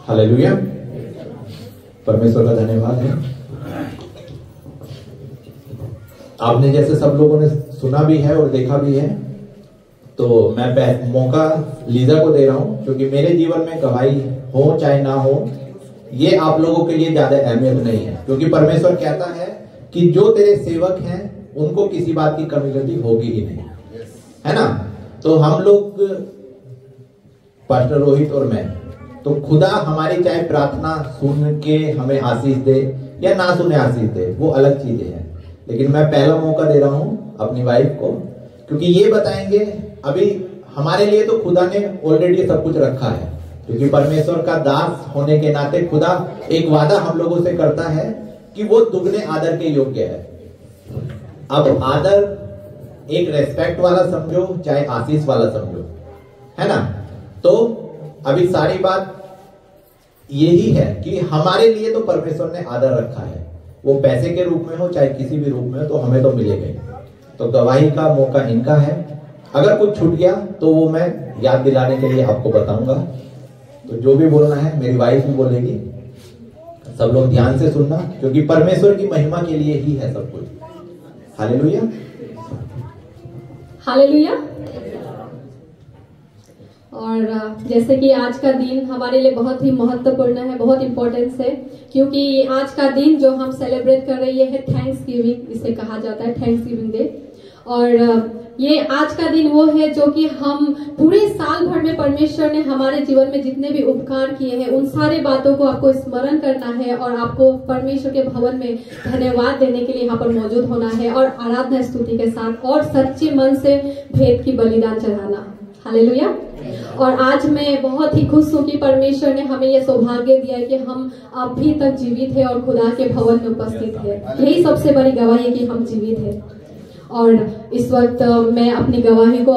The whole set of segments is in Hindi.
हालेलुया, परमेश्वर का धन्यवाद है। आपने जैसे सब लोगों ने सुना भी है और देखा भी है, तो मैं मौका लीजा को दे रहा हूं, क्योंकि मेरे जीवन में गवाही हो चाहे ना हो, ये आप लोगों के लिए ज्यादा अहमियत नहीं है, क्योंकि परमेश्वर कहता है कि जो तेरे सेवक हैं उनको किसी बात की कमी गलती होगी ही नहीं, है ना। तो हम लोग, पास्टर रोहित और मैं, तो खुदा हमारी चाहे प्रार्थना सुन के हमें आशीष दे या ना सुने आशीष दे, वो अलग चीजें हैं, लेकिन मैं पहला मौका दे रहा हूं अपनी वाइफ को, क्योंकि ये बताएंगे अभी हमारे लिए तो खुदा ने ऑलरेडी सब कुछ रखा है, क्योंकि परमेश्वर का दास होने के नाते खुदा एक वादा हम लोगों से करता है कि वो दुगने आदर के योग्य है। अब आदर एक रेस्पेक्ट वाला समझो चाहे आशीष वाला समझो, है ना। तो अभी सारी बात यही है कि हमारे लिए तो परमेश्वर ने आदर रखा है, वो पैसे के रूप में हो चाहे किसी भी रूप में हो, तो हमें तो मिलेगा ही। तो गवाही का मौका इनका है, अगर कुछ छूट गया तो वो मैं याद दिलाने के लिए आपको बताऊंगा। तो जो भी बोलना है मेरी वाइफ भी बोलेगी, सब लोग ध्यान से सुनना, क्योंकि परमेश्वर की महिमा के लिए ही है सब कुछ। Hallelujah, hallelujah. और जैसे कि आज का दिन हमारे लिए बहुत ही महत्वपूर्ण है, बहुत इंपॉर्टेंस है, क्योंकि आज का दिन जो हम सेलिब्रेट कर रहे हैं थैंक्स गिविंग, इसे कहा जाता है थैंक्स गिविंग डे। और ये आज का दिन वो है जो कि हम पूरे साल भर में परमेश्वर ने हमारे जीवन में जितने भी उपकार किए हैं उन सारे बातों को आपको स्मरण करना है, और आपको परमेश्वर के भवन में धन्यवाद देने के लिए यहाँ पर मौजूद होना है, और आराधना स्तुति के साथ और सच्चे मन से भेद की बलिदान चढ़ाना। हालेलुया। और आज मैं बहुत ही खुश हूँ कि परमेश्वर ने हमें यह सौभाग्य दिया है कि हम अभी तक जीवित है और खुदा के भवन में उपस्थित है। यही सबसे बड़ी गवाही है कि हम जीवित है। और इस वक्त मैं अपनी गवाही को,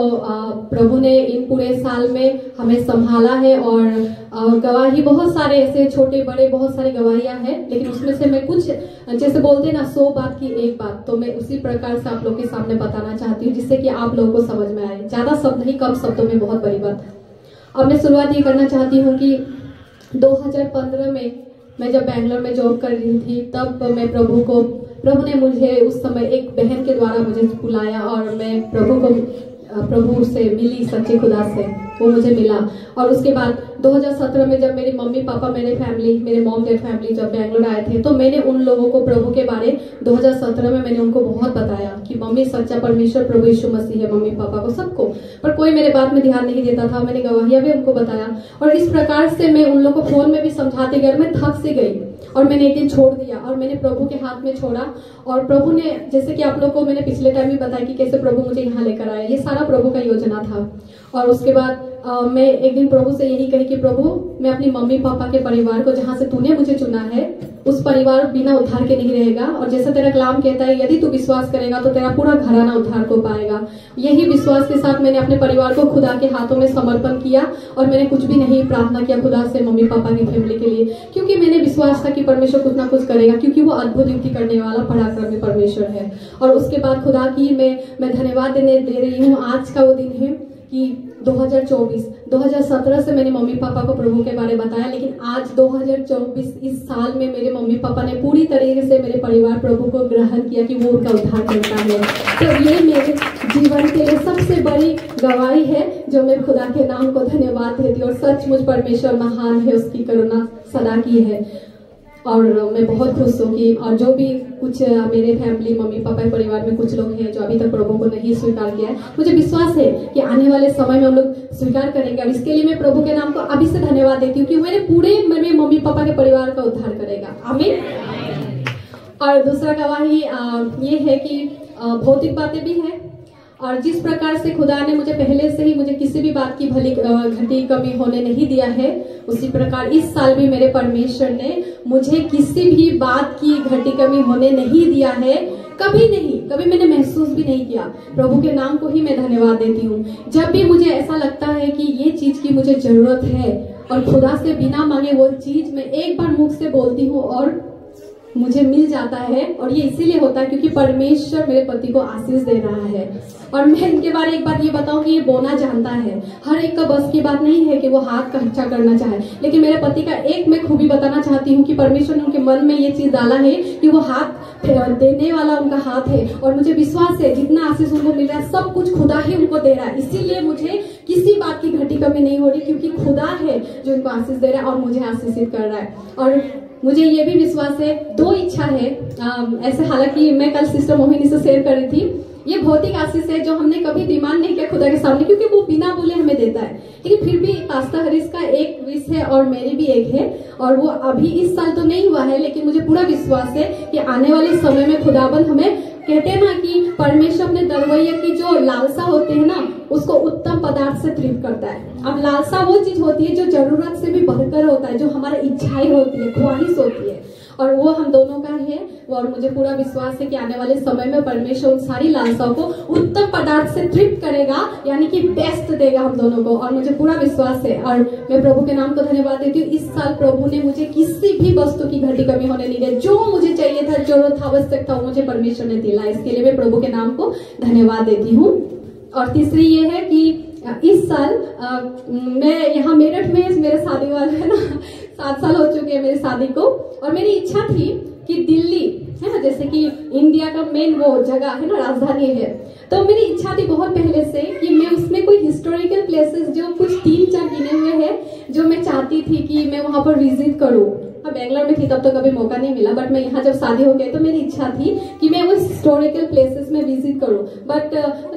प्रभु ने इन पूरे साल में हमें संभाला है, और गवाही बहुत सारे ऐसे छोटे बड़े बहुत सारी गवाहियां हैं, लेकिन उसमें से मैं कुछ, जैसे बोलते ना 100 बात की एक बात, तो मैं उसी प्रकार से आप लोग के सामने बताना चाहती हूँ, जिससे कि आप लोगों को समझ में आए। ज्यादा शब्द नहीं, कम शब्दों में बहुत बड़ी बात। अब मैं शुरुआत ये करना चाहती हूँ कि 2015 में मैं जब बैंगलोर में जॉब कर रही थी, तब मैं प्रभु ने मुझे उस समय एक बहन के द्वारा मुझे बुलाया, और मैं प्रभु से मिली, सच्चे खुदा से वो मुझे मिला। और उसके बाद 2017 में जब मेरी मम्मी पापा, मेरे मॉम डैड फैमिली जब बैंगलोर आए थे, तो मैंने उन लोगों को प्रभु के बारे 2017 में मैंने उनको बहुत बताया कि मम्मी सच्चा परमेश्वर प्रभु यीशु मसीह है, मम्मी पापा को सबको, पर कोई मेरे बात में ध्यान नहीं देता था। मैंने गवाहियां भी उनको बताया, और इस प्रकार से मैं उन लोगों को फोन में भी समझाते गई। मैं थक सी गई और मैंने एक दिन छोड़ दिया, और मैंने प्रभु के हाथ में छोड़ा। और प्रभु ने, जैसे कि आप लोग को मैंने पिछले टाइम भी बताया कि कैसे प्रभु मुझे यहाँ लेकर आया, ये सारा प्रभु का योजना था। और उसके बाद मैं एक दिन प्रभु से यही कही कि प्रभु, मैं अपनी मम्मी पापा के परिवार को, जहाँ से तूने मुझे चुना है, उस परिवार बिना उद्धार के नहीं रहेगा, और जैसा तेरा कलाम कहता है यदि तू विश्वास करेगा तो तेरा पूरा घराना उद्धार को पाएगा। यही विश्वास के साथ मैंने अपने परिवार को खुदा के हाथों में समर्पण किया, और मैंने कुछ भी नहीं प्रार्थना किया खुदा से मम्मी पापा की फैमिली के लिए, क्योंकि मैंने विश्वास था कि परमेश्वर कुछ ना कुछ करेगा, क्योंकि वो अद्भुत युक्ति करने वाला पराक्रमी परमेश्वर है। और उसके बाद खुदा की मैं धन्यवाद दे रही हूँ। आज का वो दिन है कि 2017 से मैंने मम्मी पापा को प्रभु के बारे में बताया, लेकिन आज 2024 इस साल में मेरे मम्मी पापा ने पूरी तरीके से मेरे परिवार प्रभु को ग्रहण किया कि वो उनका उद्धार करता है। तो ये मेरे जीवन के लिए सबसे बड़ी गवाही है, जो मैं खुदा के नाम को धन्यवाद देती हूँ। और सचमुच परमेश्वर महान है, उसकी करुणा सदा की है। और मैं बहुत खुश हूँ कि, और जो भी कुछ मेरे फैमिली, मम्मी पापा परिवार में कुछ लोग हैं जो अभी तक प्रभु को नहीं स्वीकार किया है, मुझे विश्वास है कि आने वाले समय में हम लोग स्वीकार करेंगे। और इसके लिए मैं प्रभु के नाम को अभी से धन्यवाद देती हूँ कि मेरे मम्मी पापा के परिवार का उद्धार करेगा। आमीन। और दूसरा गवाही ये है कि भौतिक बातें भी है, और जिस प्रकार से खुदा ने मुझे पहले से ही मुझे किसी भी बात की भली घटी कमी होने नहीं दिया है, उसी प्रकार इस साल भी मेरे परमेश्वर ने मुझे किसी भी बात की घटी कमी होने नहीं दिया है। कभी नहीं, कभी मैंने महसूस भी नहीं किया। प्रभु के नाम को ही मैं धन्यवाद देती हूँ। जब भी मुझे ऐसा लगता है कि ये चीज की मुझे जरूरत है, और खुदा से बिना मांगे वो चीज मैं एक बार मुख से बोलती हूँ, और मुझे मिल जाता है। और ये इसीलिए होता है क्योंकि परमेश्वर मेरे पति को आशीष दे रहा है। और मैं इनके बारे में एक बात ये बताऊं कि ये बोना जानता है। हर एक का बस की बात नहीं है कि वो हाथ का खर्चा करना चाहे, लेकिन मेरे पति का एक मैं खूबी बताना चाहती हूँ कि परमेश्वर ने उनके मन में ये चीज डाला है कि वो हाथ देने वाला उनका हाथ है। और मुझे विश्वास है जितना आशीष उनको मिल रहा है सब कुछ खुदा ही उनको दे रहा है। इसीलिए मुझे किसी बात की घटी कमी नहीं हो रही, क्योंकि खुदा है जो उनको आशीष दे रहा है और मुझे आशीषित कर रहा है। और मुझे ये भी विश्वास है, 2 इच्छा है ऐसे, हालांकि मैं कल सिस्टर मोहिनी से शेयर कर रही थी, ये भौतिक आशीष है जो हमने कभी डिमांड नहीं किया खुदा के सामने, क्योंकि वो बिना बोले हमें देता है। लेकिन फिर भी पास्टर हरीश का एक विश है और मेरी भी एक है, और वो अभी इस साल तो नहीं हुआ है, लेकिन मुझे पूरा विश्वास है कि आने वाले समय में खुदाबंद हमें, कहते हैं ना कि परमेश्वर अपने दरवैया की जो लालसा होती है ना उसको उत्तम पदार्थ से तृप्त करता है। अब लालसा वो चीज होती है जो जरूरत से भी बढ़कर होता है, जो हमारी इच्छाएं होती है, ख्वाहिश होती है, और वो हम दोनों का है। और मुझे पूरा विश्वास है कि आने वाले समय में परमेश्वर उन सारी लालसाओं को उत्तम पदार्थ से तृप्त करेगा, यानी कि बेस्ट देगा हम दोनों को, और मुझे पूरा विश्वास है। और मैं प्रभु के नाम को धन्यवाद देती हूँ। इस साल प्रभु ने मुझे किसी भी वस्तु की घटी कमी होने नहीं दी। जो मुझे चाहिए था, जरूरत था, आवश्यक था, वो मुझे परमेश्वर ने दिला। इसके लिए मैं प्रभु के नाम को धन्यवाद देती हूँ। और तीसरी ये है कि इस साल मैं यहाँ मेरठ में, मेरे शादी वाला है ना 7 साल हो चुके हैं मेरी शादी को, और मेरी इच्छा थी कि दिल्ली है ना, जैसे कि इंडिया का मेन वो जगह है ना, राजधानी है, तो मेरी इच्छा थी बहुत पहले से कि मैं उसमें कोई हिस्टोरिकल प्लेसेस जो कुछ 3-4 गिने हुए हैं जो मैं चाहती थी कि मैं वहां पर विजिट करूं। हाँ, बेंगलोर में थी तब तो कभी मौका नहीं मिला, बट मैं यहाँ जब शादी हो गई तो मेरी इच्छा थी कि मैं उस हिस्टोरिकल प्लेसेस में विजिट करूं। बट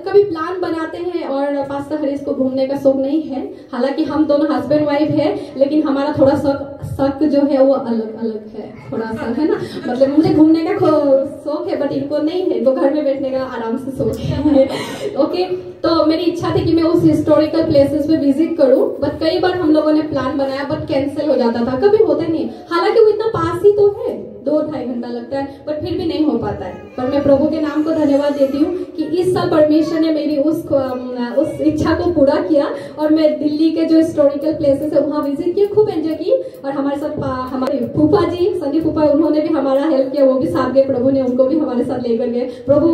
कभी प्लान बनाते हैं, और पास्टर हरीश को घूमने का शौक नहीं है। हालांकि हम दोनों हस्बैंड वाइफ है, लेकिन हमारा थोड़ा शौक जो है वो अलग अलग है, थोड़ा सा है ना। मतलब मुझे घूमने का शौक है, बट इनको नहीं है, इनको घर में बैठने का आराम से शौक है। ओके, तो मेरी इच्छा थी कि मैं उस हिस्टोरिकल प्लेसेस में विजिट करूं। बट कई बार हम लोगों ने प्लान बनाया, बट कैंसिल हो जाता था, कभी होता नहीं। हालांकि वो इतना पास ही तो है, 2-2.5 घंटा लगता है, बट फिर भी नहीं हो पाता है। पर मैं प्रभु के नाम को धन्यवाद देती हूँ कि इस साल परमेश्वर ने मेरी उस इच्छा को पूरा किया, और मैं दिल्ली के जो हिस्टोरिकल प्लेसेस है वहाँ विजिट किया, खूब एंजॉय की। और हमारे साथ हमारे फूफा जी, संदीप फूफा, उन्होंने भी हमारा हेल्प किया, वो भी साथ गए, प्रभु ने उनको भी हमारे साथ लेकर गए। प्रभु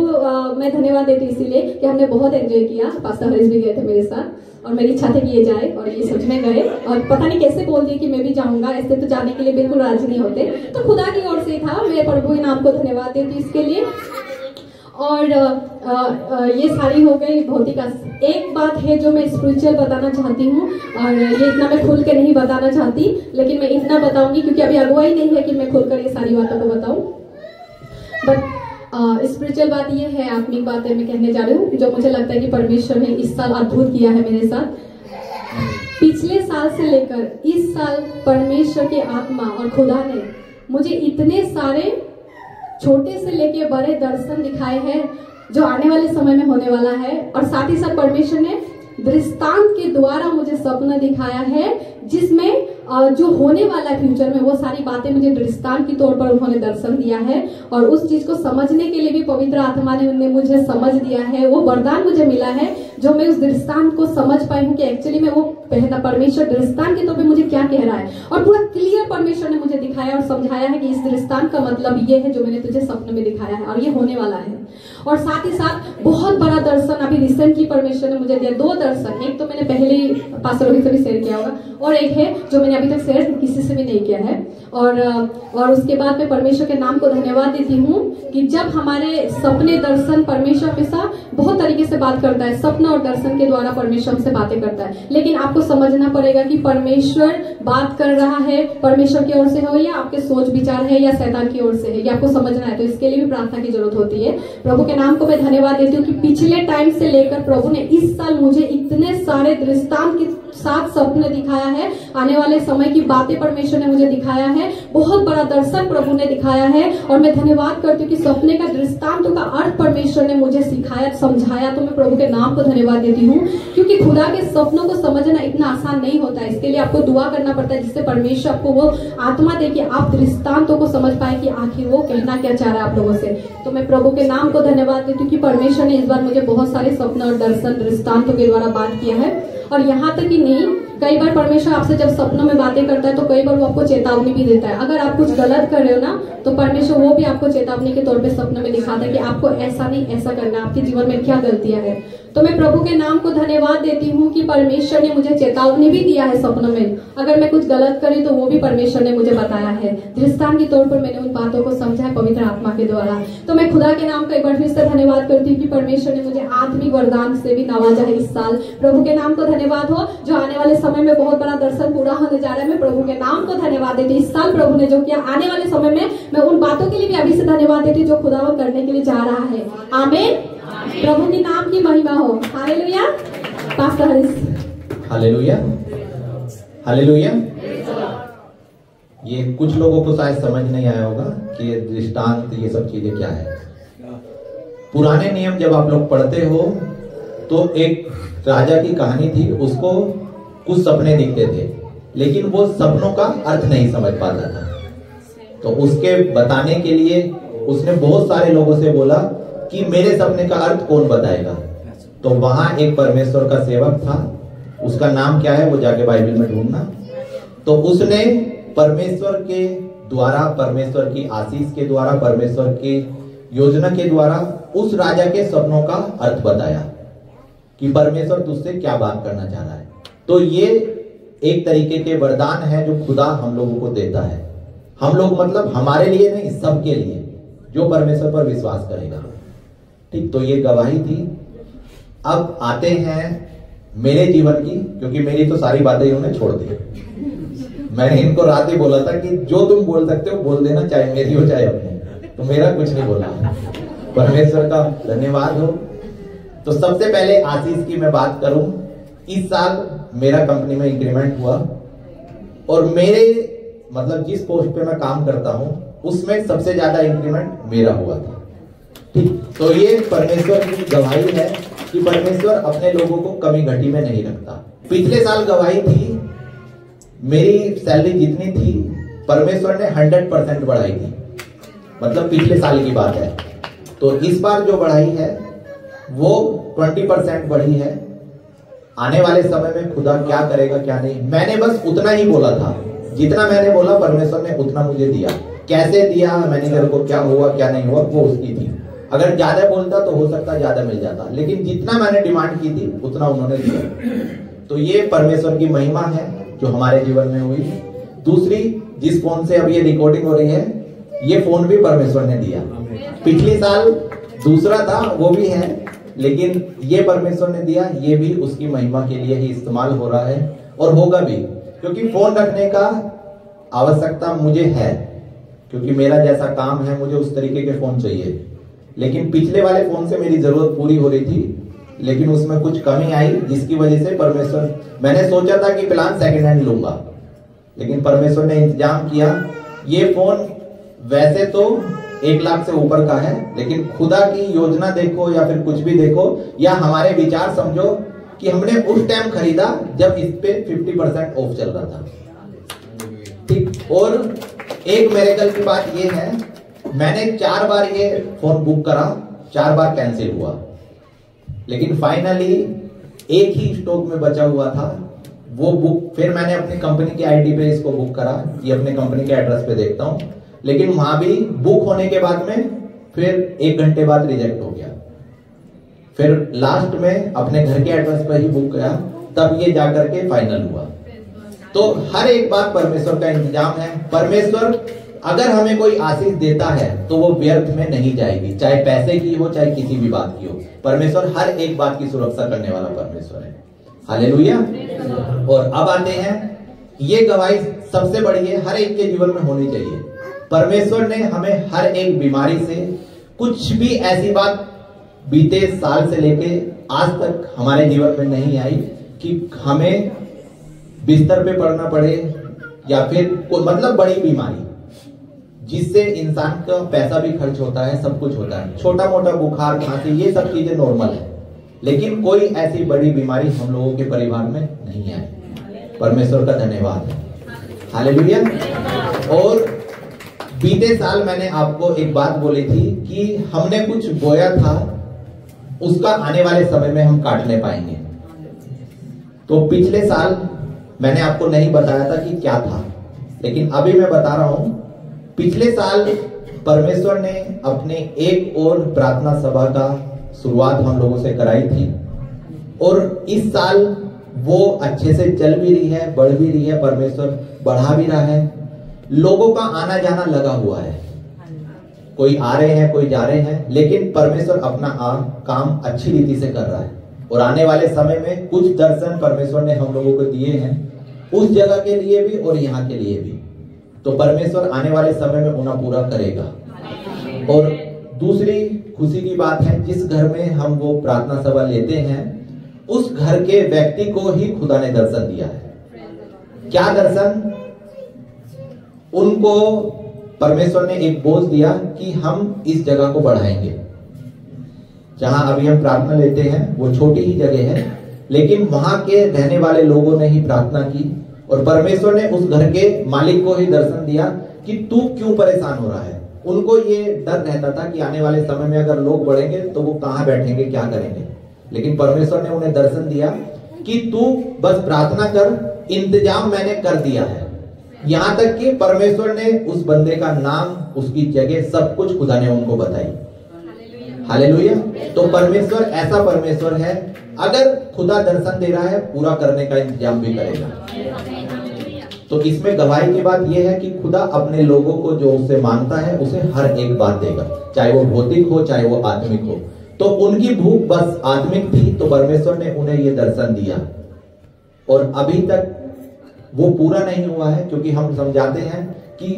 मैं धन्यवाद देती हूँ इसीलिए कि हमने बहुत एंजॉय किया। पास्टर हरीश भी गए थे मेरे साथ, और मेरी इच्छा थी कि ये जाए, और ये सच में गए, और पता नहीं कैसे बोल दिए कि मैं भी जाऊंगा, ऐसे तो जाने के लिए बिल्कुल राजी नहीं होते, तो खुदा की ओर से था। मैं प्रभु के नाम को धन्यवाद देती हूँ इसके लिए। और ये सारी हो गई भौतिक। एक बात है जो मैं स्पिरिचुअल बताना चाहती हूँ, और ये इतना मैं खुल के नहीं बताना चाहती, लेकिन मैं इतना बताऊंगी क्योंकि अभी अगुवाई नहीं है कि मैं खुलकर ये सारी बातों को बताऊं। बट स्पिरिचुअल बात ये है, आत्मिक बात है मैं कहने जा रही हूँ, जो मुझे लगता है कि परमेश्वर ने इस साल अद्भुत किया है मेरे साथ। पिछले साल से लेकर इस साल परमेश्वर की आत्मा और खुदा ने मुझे इतने सारे छोटे से लेके बड़े दर्शन दिखाए हैं जो आने वाले समय में होने वाला है। और साथ ही साथ परमेश्वर ने दृष्टांत के द्वारा मुझे सपना दिखाया है, जिसमें जो होने वाला है फ्यूचर में, वो सारी बातें मुझे दृष्टांत के तौर पर उन्होंने दर्शन दिया है। और उस चीज को समझने के लिए भी पवित्र आत्मा ने उन्हें मुझे समझ दिया है, वो वरदान मुझे मिला है, जो मैं उस दृष्टांत को समझ पाई हूँ कि एक्चुअली में वो पहला परमेश्वर दृष्टांत के तौर पर मुझे क्या कह रहा है। और पूरा क्लियर परमेश्वर ने मुझे दिखाया और समझाया है कि इस दृष्टांत का मतलब ये है जो मैंने तुझे सपने में दिखाया है, और ये होने वाला है। और साथ ही साथ बहुत बड़ा दर्शन अभी रिसेंटली परमेश्वर ने मुझे दिया, 2 दर्शन। एक तो मैंने पहले ही पास्टर रोहित से भी शेयर किया होगा, और एक है जो मैंने अभी तक शेयर किसी से भी नहीं किया है। और उसके बाद मैं परमेश्वर के नाम को धन्यवाद देती हूँ कि जब हमारे सपने दर्शन, परमेश्वर हमेशा बहुत तरीके से बात करता है, सपना और दर्शन के द्वारा परमेश्वर हमसे बातें करता है। लेकिन आपको समझना पड़ेगा कि परमेश्वर बात कर रहा है, परमेश्वर की ओर से हो या आपके सोच विचार है या शैतान की ओर से है, ये आपको समझना है। तो इसके लिए भी प्रार्थना की जरूरत होती है। प्रभु के नाम को मैं धन्यवाद देती हूँ कि पिछले टाइम से लेकर प्रभु ने इस साल मुझे इतने सारे दृष्टांत के साथ सपने दिखाया है, आने वाले समय की बातें परमेश्वर ने मुझे दिखाया है, बहुत बड़ा दर्शन प्रभु ने दिखाया है। और मैं धन्यवाद करती हूँ कि सपने का दृष्टांतों का अर्थ परमेश्वर ने मुझे सिखाया, समझाया। तो मैं प्रभु के नाम को धन्यवाद देती हूँ, क्योंकि खुदा के सपनों को समझना इतना आसान नहीं होता है। इसके लिए आपको दुआ करना पड़ता है, जिससे परमेश्वर आपको वो आत्मा दे कि आप दृष्टांतों को समझ पाए कि आखिर वो कहना क्या चाह रहा है आप लोगों से। तो मैं प्रभु के नाम को धन्यवाद देती हूँ कि परमेश्वर ने इस बार मुझे बहुत सारे सपने और दर्शन दृष्टांतों के द्वारा बात किया है। और यहाँ तक ही नहीं, कई बार परमेश्वर आपसे जब सपनों में बातें करता है तो कई बार वो आपको चेतावनी भी देता है। अगर आप कुछ गलत कर रहे हो ना तो परमेश्वर वो भी आपको चेतावनी के तौर पे सपनों में दिखाता है कि आपको ऐसा नहीं ऐसा करना, आपके जीवन में क्या गलतियां है। तो मैं प्रभु के नाम को धन्यवाद देती हूँ कि परमेश्वर ने मुझे चेतावनी भी दिया है सपनों में। अगर मैं कुछ गलत करी तो वो भी परमेश्वर ने मुझे बताया है। दृष्टांत के तौर पर मैंने उन बातों को समझा है पवित्र आत्मा के द्वारा। तो मैं खुदा के नाम का एक बार फिर से धन्यवाद करती हूँ कि परमेश्वर ने मुझे आत्मिक वरदान से भी नवाजा है इस साल। प्रभु के नाम को धन्यवाद हो जो आने वाले समय में बहुत बड़ा दर्शन पूरा होने जा रहा है। मैं प्रभु के नाम को धन्यवाद देती हूँ। इस साल प्रभु ने जो किया, आने वाले समय में मैं उन बातों के लिए भी अभी से धन्यवाद देती हूँ जो खुदावन करने के लिए जा रहा है। आमीन। प्रभु के नाम की महिमा हो। Hallelujah. Pastor Harish. Hallelujah, hallelujah. ये कुछ लोगों को शायद समझ नहीं आया होगा कि ये दृष्टांत, ये सब चीजें क्या है। पुराने नियम जब आप लोग पढ़ते हो तो एक राजा की कहानी थी, उसको कुछ सपने दिखते थे लेकिन वो सपनों का अर्थ नहीं समझ पाता था। तो उसके बताने के लिए उसने बहुत सारे लोगों से बोला कि मेरे सपने का अर्थ कौन बताएगा। तो वहां एक परमेश्वर का सेवक था, उसका नाम क्या है वो जाके बाइबल में ढूंढना। तो उसने परमेश्वर के द्वारा, परमेश्वर की आशीष के द्वारा, परमेश्वर की योजना के द्वारा उस राजा के सपनों का अर्थ बताया कि परमेश्वर तुझसे क्या बात करना चाह रहा है। तो ये एक तरीके के वरदान है जो खुदा हम लोगों को देता है। हम लोग मतलब हमारे लिए नहीं, सबके लिए जो परमेश्वर पर विश्वास करेगा। ठीक, तो ये गवाही थी। अब आते हैं मेरे जीवन की, क्योंकि मेरी तो सारी बातें इन्होंने छोड़ दी। मैंने इनको रात ही बोला था कि जो तुम बोल सकते हो बोल देना, चाहे मेरी हो चाहे अपनी। तो मेरा कुछ नहीं बोला। परमेश्वर का धन्यवाद हो। तो सबसे पहले आशीष की मैं बात करूं, इस साल मेरा कंपनी में इंक्रीमेंट हुआ और मेरे मतलब जिस पोस्ट पे मैं काम करता हूं उसमें सबसे ज्यादा इंक्रीमेंट मेरा हुआ था। ठीक, तो ये परमेश्वर की गवाही है कि परमेश्वर अपने लोगों को कमी घटी में नहीं रखता। पिछले साल गवाही थी, मेरी सैलरी जितनी थी परमेश्वर ने 100% बढ़ाई थी, मतलब पिछले साल की बात है। तो इस बार जो बढ़ाई है वो 20% बढ़ी है। आने वाले समय में खुदा क्या करेगा क्या नहीं, मैंने बस उतना ही बोला था, जितना मैंने बोला परमेश्वर ने उतना मुझे दिया। कैसे दिया, मैनेजर को क्या हुआ क्या नहीं हुआ वो उसकी थी। अगर ज्यादा बोलता तो हो सकता ज्यादा मिल जाता, लेकिन जितना मैंने डिमांड की थी उतना उन्होंने दिया। तो ये परमेश्वर की महिमा है जो हमारे जीवन में हुई। दूसरी, जिस फोन से अब ये रिकॉर्डिंग हो रही है, ये फोन भी परमेश्वर ने दिया। पिछले साल दूसरा था, वो भी है, लेकिन ये परमेश्वर ने दिया। ये भी उसकी महिमा के लिए ही इस्तेमाल हो रहा है और होगा भी, क्योंकि फोन रखने का आवश्यकता मुझे है, क्योंकि मेरा जैसा काम है मुझे उस तरीके के फोन चाहिए। लेकिन पिछले वाले फोन से मेरी जरूरत पूरी हो रही थी, लेकिन उसमें कुछ कमी आई जिसकी वजह से परमेश्वर, मैंने सोचा था कि प्लान सेकंड हैंड लूंगा, लेकिन परमेश्वर ने इंतजाम किया। ये फोन वैसे तो 1 लाख से ऊपर का है, लेकिन खुदा की योजना देखो या फिर कुछ भी देखो या हमारे विचार समझो कि हमने उस टाइम खरीदा जब इस पे 50% ऑफ चल रहा था। ठीक, और एक मिरेकल की बात ये है, मैंने 4 बार ये फोन बुक करा, 4 बार कैंसिल हुआ, लेकिन फाइनली एक ही स्टॉक में बचा हुआ था वो बुक। फिर मैंने अपनी कंपनी की आईडी पे इसको बुक करा कि अपने कंपनी के एड्रेस पे देखता हूं, लेकिन वहां भी बुक होने के बाद में फिर 1 घंटे बाद रिजेक्ट हो गया। फिर लास्ट में अपने घर के एड्रेस पर ही बुक किया, तब ये जाकर के फाइनल हुआ। तो हर एक बात परमेश्वर का इंतजाम है। परमेश्वर अगर हमें कोई आशीष देता है तो वो व्यर्थ में नहीं जाएगी, चाहे पैसे की हो चाहे किसी भी बात की हो। परमेश्वर हर एक बात की सुरक्षा करने वाला परमेश्वर है। हालेलुया। और अब आते हैं, ये गवाही सबसे बड़ी है, हर एक के जीवन में होनी चाहिए। परमेश्वर ने हमें हर एक बीमारी से, कुछ भी ऐसी बात बीते साल से लेके आज तक हमारे जीवन में नहीं आई कि हमें बिस्तर पे पड़ना पड़े या फिर मतलब बड़ी बीमारी जिससे इंसान का पैसा भी खर्च होता है, सब कुछ होता है। छोटा मोटा बुखार, खांसी, ये सब चीजें नॉर्मल है, लेकिन कोई ऐसी बड़ी बीमारी हम लोगों के परिवार में नहीं आई। परमेश्वर का धन्यवाद है। हालेलुया। और बीते साल मैंने आपको एक बात बोली थी कि हमने कुछ बोया था, उसका आने वाले समय में हम काटने पाएंगे। तो पिछले साल मैंने आपको नहीं बताया था कि क्या था, लेकिन अभी मैं बता रहा हूं। पिछले साल परमेश्वर ने अपने एक और प्रार्थना सभा का शुरुआत हम लोगों से कराई थी, और इस साल वो अच्छे से चल भी रही है, बढ़ भी रही है, परमेश्वर बढ़ा भी रहा है। लोगों का आना जाना लगा हुआ है, कोई आ रहे हैं, कोई जा रहे हैं, लेकिन परमेश्वर अपना काम अच्छी रीति से कर रहा है। और आने वाले समय में कुछ दर्शन परमेश्वर ने हम लोगों को दिए हैं, उस जगह के लिए भी और यहाँ के लिए भी। तो परमेश्वर आने वाले समय में उन्हें पूरा करेगा। और दूसरी खुशी की बात है, जिस घर में हम वो प्रार्थना सभा लेते हैं, उस घर के व्यक्ति को ही खुदा ने दर्शन दिया है। क्या दर्शन? उनको परमेश्वर ने एक बोझ दिया कि हम इस जगह को बढ़ाएंगे। जहां अभी हम प्रार्थना लेते हैं वो छोटी ही जगह है, लेकिन वहां के रहने वाले लोगों ने ही प्रार्थना की, और परमेश्वर ने उस घर के मालिक को ही दर्शन दिया कि तू क्यों परेशान हो रहा है। उनको ये डर रहता था कि आने वाले समय में अगर लोग बढ़ेंगे तो वो कहां बैठेंगे, क्या करेंगे, लेकिन परमेश्वर ने उन्हें दर्शन दिया कि तू बस प्रार्थना कर, इंतजाम मैंने कर दिया है। यहां तक कि परमेश्वर ने उस बंदे का नाम, उसकी जगह, सब कुछ खुदा ने उनको बताई। हालेलुया। तो परमेश्वर ऐसा परमेश्वर है, अगर खुदा दर्शन दे रहा है, पूरा करने का इंतजाम भी करेगा। तो इसमें गवाही की बात यह है कि खुदा अपने लोगों को जो उससे मांगता है उसे हर एक बात देगा, चाहे वो भौतिक हो चाहे वो आत्मिक हो। तो उनकी भूख बस आत्मिक थी, तो परमेश्वर ने उन्हें ये दर्शन दिया, और अभी तक वो पूरा नहीं हुआ है, क्योंकि हम समझाते हैं कि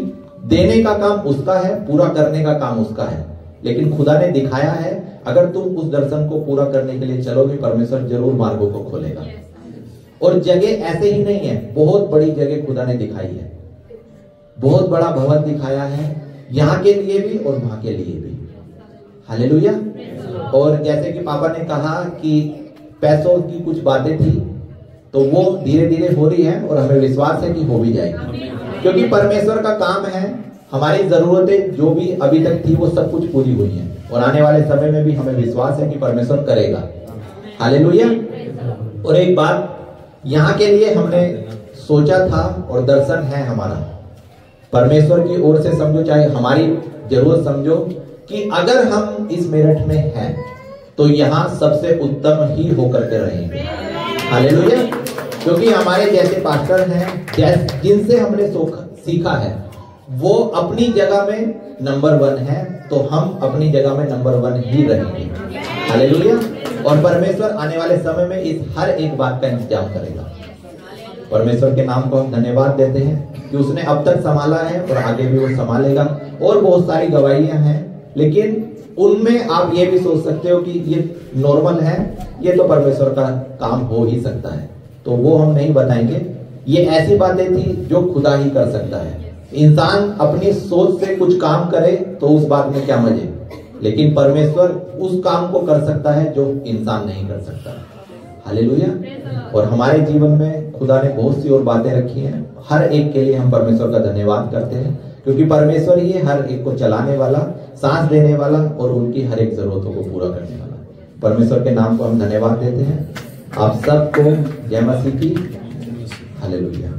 देने का काम उसका है, पूरा करने का काम उसका है। लेकिन खुदा ने दिखाया है, अगर तुम उस दर्शन को पूरा करने के लिए चलोगे, परमेश्वर जरूर मार्गों को खोलेगा। और जगह ऐसे ही नहीं है, बहुत बड़ी जगह खुदा ने दिखाई है, बहुत बड़ा भवन दिखाया है, यहाँ के लिए भी और वहां के लिए भी। हालेलुया। और जैसे कि पापा ने कहा कि पैसों की कुछ बातें थी, तो वो धीरे धीरे हो रही है, और हमें विश्वास है कि हो भी जाएगी, क्योंकि परमेश्वर का काम है। हमारी जरूरतें जो भी अभी तक थी वो सब कुछ पूरी हुई हैं, और आने वाले समय में भी हमें विश्वास है कि परमेश्वर करेगा। हालेलुया। और एक बात यहाँ के लिए हमने सोचा था, और दर्शन है हमारा परमेश्वर की ओर से, समझो चाहे हमारी जरूरत समझो, कि अगर हम इस मेरठ में हैं तो यहाँ सबसे उत्तम ही होकर के रहेंगे। हालेलुया। क्योंकि हमारे जैसे पास्टर हैं, जिनसे हमने सीखा है, वो अपनी जगह में नंबर 1 है, तो हम अपनी जगह में नंबर 1 ही रहेंगे। हालेलुया। और परमेश्वर आने वाले समय में इस हर एक बात का इंतजाम करेगा। परमेश्वर के नाम को हम धन्यवाद देते हैं कि उसने अब तक संभाला है और आगे भी वो संभालेगा। और बहुत सारी गवाहियां हैं, लेकिन उनमें आप ये भी सोच सकते हो कि ये नॉर्मल है, ये तो परमेश्वर का काम हो ही सकता है, तो वो हम नहीं बताएंगे। ये ऐसी बातें थी जो खुदा ही कर सकता है। इंसान अपनी सोच से कुछ काम करे तो उस बात में क्या मजे, लेकिन परमेश्वर उस काम को कर सकता है जो इंसान नहीं कर सकता। हालेलुया। और हमारे जीवन में खुदा ने बहुत सी और बातें रखी हैं, हर एक के लिए हम परमेश्वर का धन्यवाद करते हैं, क्योंकि परमेश्वर ही हर एक को चलाने वाला, सांस देने वाला और उनकी हर एक जरूरतों को पूरा करने वाला। परमेश्वर के नाम को हम धन्यवाद देते हैं। आप सबको जय मसीह की। हालेलुया।